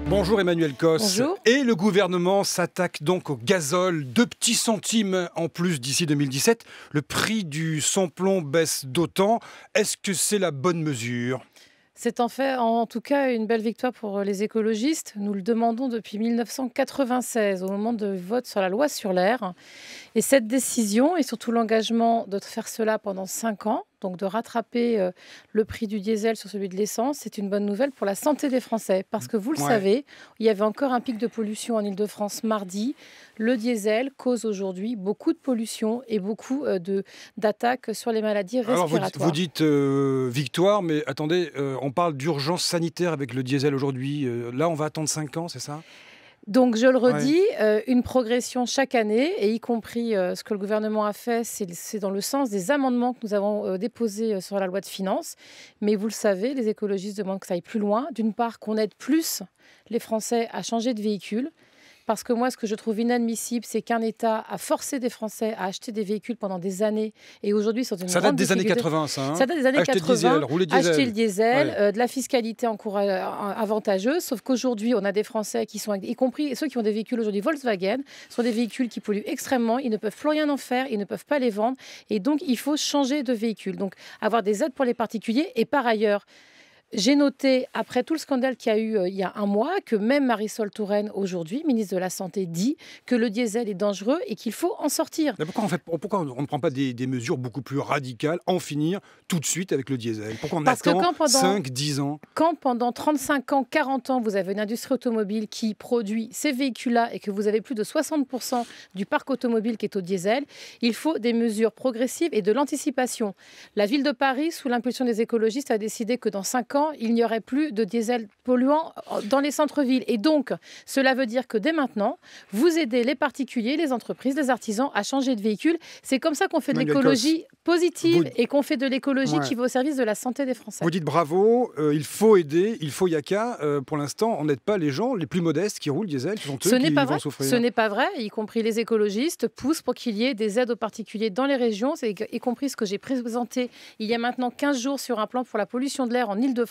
Bonjour Emmanuel Cos. Bonjour. Et le gouvernement s'attaque donc au gazole. 2 petits centimes en plus d'ici 2017. Le prix du sans-plomb baisse d'autant. Est-ce que c'est la bonne mesure ? C'est en tout cas une belle victoire pour les écologistes. Nous le demandons depuis 1996, au moment de vote sur la loi sur l'air. Et cette décision, et surtout l'engagement de faire cela pendant 5 ans, donc de rattraper le prix du diesel sur celui de l'essence, c'est une bonne nouvelle pour la santé des Français. Parce que vous le savez, il y avait encore un pic de pollution en Île-de-France mardi. Le diesel cause aujourd'hui beaucoup de pollution et beaucoup d'attaques sur les maladies respiratoires. Alors vous dites victoire, mais attendez, on parle d'urgence sanitaire avec le diesel aujourd'hui. Là, on va attendre 5 ans, c'est ça ? Donc, je le redis, une progression chaque année, et y compris ce que le gouvernement a fait, c'est dans le sens des amendements que nous avons déposés sur la loi de finances. Mais vous le savez, les écologistes demandent que ça aille plus loin. D'une part, qu'on aide plus les Français à changer de véhicule. Parce que moi, ce que je trouve inadmissible, c'est qu'un État a forcé des Français à acheter des véhicules pendant des années. Et aujourd'hui, sont une ça date des années 80, ça. Ça date des années 80. Acheter le diesel, de la fiscalité avantageuse. Sauf qu'aujourd'hui, on a des Français qui sont, y compris ceux qui ont des véhicules aujourd'hui Volkswagen, sont des véhicules qui polluent extrêmement. Ils ne peuvent plus rien en faire. Ils ne peuvent pas les vendre. Et donc, il faut changer de véhicule. Donc, avoir des aides pour les particuliers. Et par ailleurs, j'ai noté, après tout le scandale qu'il y a eu il y a un mois, que même Marisol Touraine, aujourd'hui, ministre de la Santé, dit que le diesel est dangereux et qu'il faut en sortir. Mais pourquoi on ne prend pas des mesures beaucoup plus radicales, en finir tout de suite avec le diesel ? Pourquoi on attend 5, 10 ans ? Quand pendant 35 ans, 40 ans, vous avez une industrie automobile qui produit ces véhicules-là et que vous avez plus de 60% du parc automobile qui est au diesel, il faut des mesures progressives et de l'anticipation. La ville de Paris, sous l'impulsion des écologistes, a décidé que dans 5 ans, il n'y aurait plus de diesel polluant dans les centres-villes. Et donc, cela veut dire que dès maintenant, vous aidez les particuliers, les entreprises, les artisans à changer de véhicule. C'est comme ça qu'on fait de l'écologie positive et qu'on fait de l'écologie qui va au service de la santé des Français. Vous dites bravo, il faut aider, il faut yaka. Pour l'instant, on n'aide pas les gens les plus modestes qui roulent diesel. Ce sont eux qui vont souffrir. Ce n'est pas vrai, y compris les écologistes poussent pour qu'il y ait des aides aux particuliers dans les régions, y compris ce que j'ai présenté il y a maintenant 15 jours sur un plan pour la pollution de l'air en Île-de-France,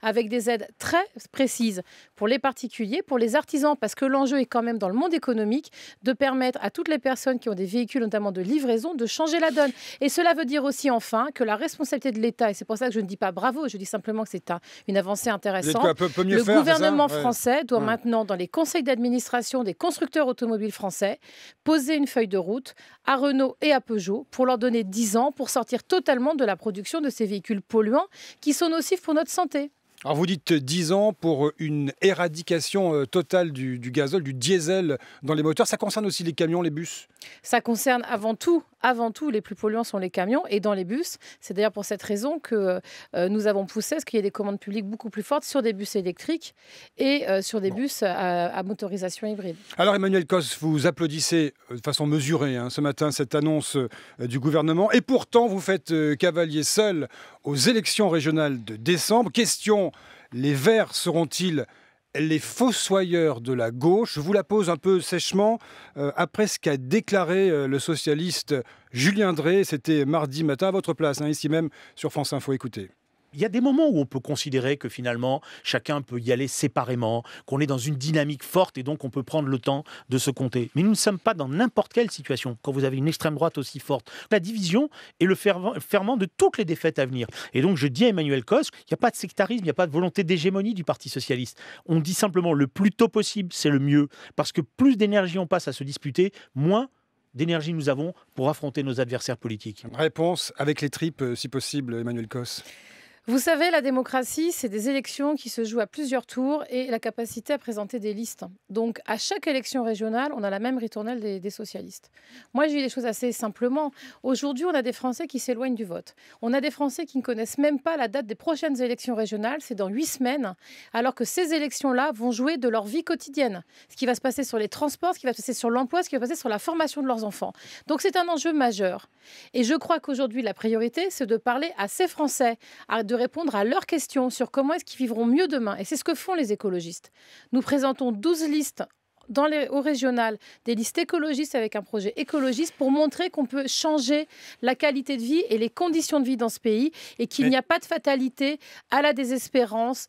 avec des aides très précises pour les particuliers, pour les artisans, parce que l'enjeu est quand même dans le monde économique de permettre à toutes les personnes qui ont des véhicules, notamment de livraison, de changer la donne. Et cela veut dire aussi enfin que la responsabilité de l'État, et c'est pour ça que je ne dis pas bravo, je dis simplement que c'est une avancée intéressante. Le gouvernement français doit maintenant, dans les conseils d'administration des constructeurs automobiles français, poser une feuille de route à Renault et à Peugeot pour leur donner 10 ans pour sortir totalement de la production de ces véhicules polluants qui sont nocifs pour notre santé. Alors vous dites 10 ans pour une éradication totale du gazole, du diesel dans les moteurs. Ça concerne aussi les camions, les bus ? Ça concerne avant tout, les plus polluants sont les camions et dans les bus. C'est d'ailleurs pour cette raison que nous avons poussé à ce qu'il y ait des commandes publiques beaucoup plus fortes sur des bus électriques et sur des bus à motorisation hybride. Alors Emmanuel Cos, vous applaudissez de façon mesurée ce matin cette annonce du gouvernement et pourtant vous faites cavalier seul aux élections régionales de décembre. Question, les Verts seront-ils les fossoyeurs de la gauche? Je vous la pose un peu sèchement. Après ce qu'a déclaré le socialiste Julien Drey, c'était mardi matin à votre place, ici même sur France Info. Écoutez. Il y a des moments où on peut considérer que finalement, chacun peut y aller séparément, qu'on est dans une dynamique forte et donc on peut prendre le temps de se compter. Mais nous ne sommes pas dans n'importe quelle situation quand vous avez une extrême droite aussi forte. La division est le ferment de toutes les défaites à venir. Et donc je dis à Emmanuel Cos, il n'y a pas de sectarisme, il n'y a pas de volonté d'hégémonie du Parti socialiste. On dit simplement le plus tôt possible, c'est le mieux. Parce que plus d'énergie on passe à se disputer, moins d'énergie nous avons pour affronter nos adversaires politiques. Réponse avec les tripes, si possible, Emmanuel Cos. Vous savez, la démocratie, c'est des élections qui se jouent à plusieurs tours et la capacité à présenter des listes. Donc, à chaque élection régionale, on a la même ritournelle des socialistes. Moi, j'ai dit les choses assez simplement. Aujourd'hui, on a des Français qui s'éloignent du vote. On a des Français qui ne connaissent même pas la date des prochaines élections régionales. C'est dans 8 semaines, alors que ces élections-là vont jouer de leur vie quotidienne. Ce qui va se passer sur les transports, ce qui va se passer sur l'emploi, ce qui va se passer sur la formation de leurs enfants. Donc, c'est un enjeu majeur. Et je crois qu'aujourd'hui, la priorité, c'est de parler à ces Français, de répondre à leurs questions sur comment est-ce qu'ils vivront mieux demain. Et c'est ce que font les écologistes. Nous présentons 12 listes au régional des listes écologistes avec un projet écologiste pour montrer qu'on peut changer la qualité de vie et les conditions de vie dans ce pays et qu'il n'y a pas de fatalité à la désespérance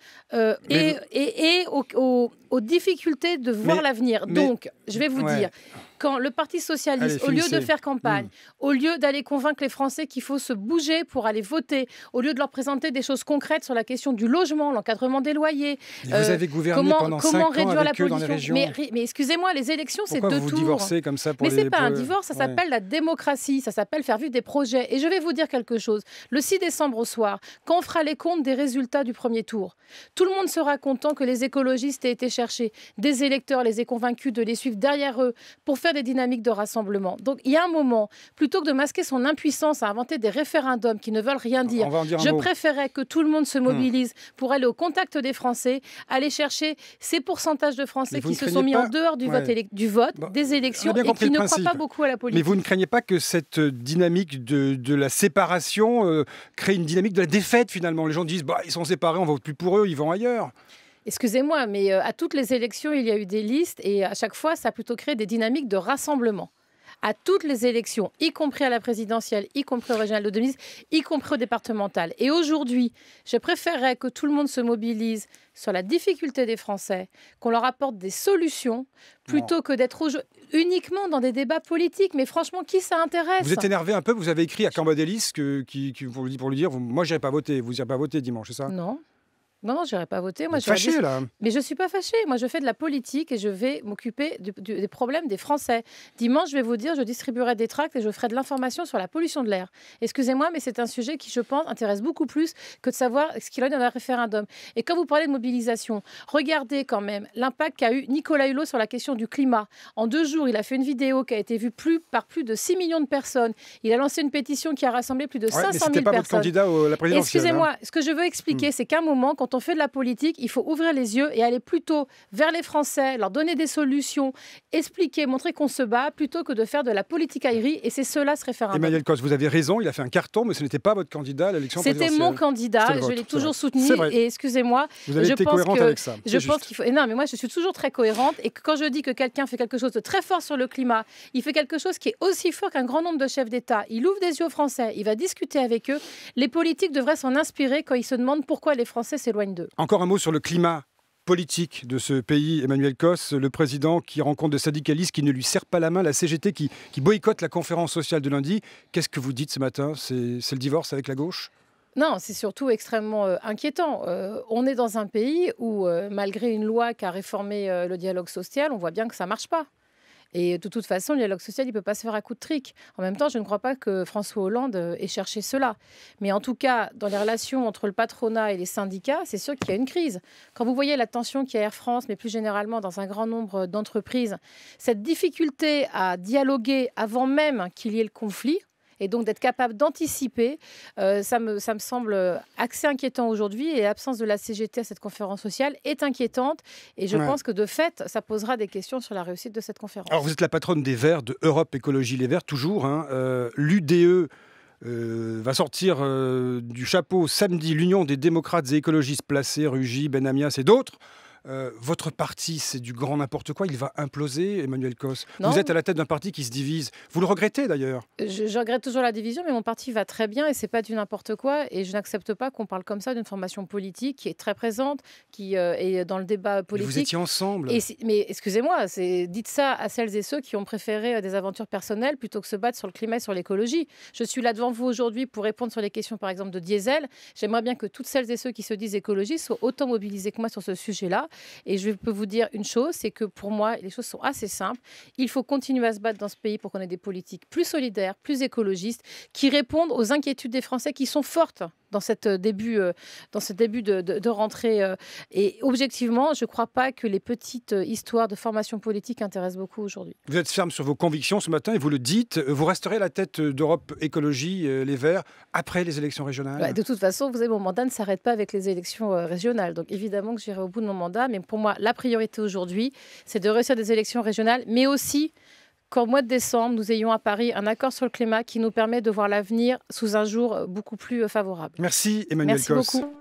et aux difficultés de voir l'avenir. Donc, je vais vous dire, quand le Parti socialiste, au lieu de faire campagne, au lieu d'aller convaincre les Français qu'il faut se bouger pour aller voter, au lieu de leur présenter des choses concrètes sur la question du logement, l'encadrement des loyers, vous avez gouverné pendant 5 ans réduire la avec eux dans les pollution. régions. Mais excusez-moi, les élections, c'est 2 tours. Pourquoi vous divorcez comme ça pour Mais c'est pas un divorce, ça s'appelle la démocratie, ça s'appelle faire vivre des projets. Et je vais vous dire quelque chose. Le 6 décembre au soir, quand on fera les comptes des résultats du premier tour, tout le monde sera content que les écologistes aient été chercher des électeurs, les aient convaincus de les suivre derrière eux pour faire des dynamiques de rassemblement. Donc il y a un moment, plutôt que de masquer son impuissance à inventer des référendums qui ne veulent rien dire, je préférais que tout le monde se mobilise pour aller au contact des Français, aller chercher ces pourcentages de Français qui se sont mis en dehors du vote, des élections et qui ne croient pas beaucoup à la politique. Mais vous ne craignez pas que cette dynamique de la séparation crée une dynamique de la défaite finalement? Les gens disent ils sont séparés, on ne vote plus pour eux, ils vont ailleurs. Excusez-moi, mais à toutes les élections, il y a eu des listes et à chaque fois, ça a plutôt créé des dynamiques de rassemblement. À toutes les élections, y compris à la présidentielle, y compris au régional de 2010, y compris au départemental. Et aujourd'hui, je préférerais que tout le monde se mobilise sur la difficulté des Français, qu'on leur apporte des solutions, plutôt que d'être uniquement dans des débats politiques. Mais franchement, qui ça intéresse? Vous êtes énervé un peu, vous avez écrit à Cambadélis pour lui dire, moi je n'irai pas voter, vous n'irez pas voter dimanche, c'est ça? Non. Non, je n'irai pas voter. Moi, fâché, là. Mais je ne suis pas fâchée. Moi, je fais de la politique et je vais m'occuper des problèmes des Français. Dimanche, je vais vous dire, je distribuerai des tracts et je ferai de l'information sur la pollution de l'air. Excusez-moi, mais c'est un sujet qui, je pense, intéresse beaucoup plus que de savoir ce qu'il y a dans un référendum. Et quand vous parlez de mobilisation, regardez quand même l'impact qu'a eu Nicolas Hulot sur la question du climat. En 2 jours, il a fait une vidéo qui a été vue par plus de 6 millions de personnes. Il a lancé une pétition qui a rassemblé plus de 500 000 personnes. Mais ce n'était pas votre candidat à la présidentielle. Excusez-moi, ce que je veux expliquer, c'est qu'à un moment, quand on fait de la politique, il faut ouvrir les yeux et aller plutôt vers les Français, leur donner des solutions, expliquer, montrer qu'on se bat, plutôt que de faire de la politicaillerie. Et c'est cela ce référendum. Emmanuel Cos, vous avez raison, il a fait un carton, mais ce n'était pas votre candidat à l'élection présidentielle. C'était mon candidat, je l'ai toujours soutenu. Et excusez-moi, vous avez été cohérente avec ça. Je pense qu'il faut. Non, mais moi, je suis toujours très cohérente. Et quand je dis que quelqu'un fait quelque chose de très fort sur le climat, il fait quelque chose qui est aussi fort qu'un grand nombre de chefs d'État. Il ouvre des yeux aux Français, il va discuter avec eux. Les politiques devraient s'en inspirer quand ils se demandent pourquoi les Français s'éloignent d'eux. Encore un mot sur le climat politique de ce pays, Emmanuel Cos, le président qui rencontre des syndicalistes qui ne lui serrent pas la main, la CGT qui boycotte la conférence sociale de lundi. Qu'est-ce que vous dites ce matin? C'est le divorce avec la gauche? Non, c'est surtout extrêmement inquiétant. On est dans un pays où, malgré une loi qui a réformé le dialogue social, on voit bien que ça ne marche pas. Et de toute façon, le dialogue social, il ne peut pas se faire à coup de trick. En même temps, je ne crois pas que François Hollande ait cherché cela. Mais en tout cas, dans les relations entre le patronat et les syndicats, c'est sûr qu'il y a une crise. Quand vous voyez la tension qu'il y a à Air France, mais plus généralement dans un grand nombre d'entreprises, cette difficulté à dialoguer avant même qu'il y ait le conflit, et donc d'être capable d'anticiper, ça me semble assez inquiétant aujourd'hui. Et l'absence de la CGT à cette conférence sociale est inquiétante. Et je pense que de fait, ça posera des questions sur la réussite de cette conférence. Alors vous êtes la patronne des Verts, de Europe Écologie Les Verts, toujours. L'UDE va sortir du chapeau samedi l'Union des démocrates et écologistes placés, Rugy, Benamias et d'autres. Votre parti, c'est du grand n'importe quoi. Il va imploser, Emmanuel Cos. Non. Vous êtes à la tête d'un parti qui se divise. Vous le regrettez d'ailleurs? Je regrette toujours la division, mais mon parti va très bien et c'est pas du n'importe quoi. Et je n'accepte pas qu'on parle comme ça d'une formation politique qui est très présente, qui est dans le débat politique. Mais vous étiez ensemble. Mais excusez-moi, dites ça à celles et ceux qui ont préféré des aventures personnelles plutôt que se battre sur le climat et sur l'écologie. Je suis là devant vous aujourd'hui pour répondre sur les questions, par exemple, de diesel. J'aimerais bien que toutes celles et ceux qui se disent écologistes soient autant mobilisés que moi sur ce sujet-là. Et je peux vous dire une chose, c'est que pour moi, les choses sont assez simples. Il faut continuer à se battre dans ce pays pour qu'on ait des politiques plus solidaires, plus écologistes, qui répondent aux inquiétudes des Français qui sont fortes dans ce début de rentrée. Et objectivement, je ne crois pas que les petites histoires de formation politique intéressent beaucoup aujourd'hui. Vous êtes ferme sur vos convictions ce matin et vous le dites. Vous resterez à la tête d'Europe Écologie Les Verts après les élections régionales? De toute façon, vous savez, mon mandat ne s'arrête pas avec les élections régionales. Donc évidemment que j'irai au bout de mon mandat. Mais pour moi, la priorité aujourd'hui, c'est de réussir des élections régionales, mais aussi qu'en mois de décembre, nous ayons à Paris un accord sur le climat qui nous permet de voir l'avenir sous un jour beaucoup plus favorable. Merci Emmanuel Cos. Merci beaucoup.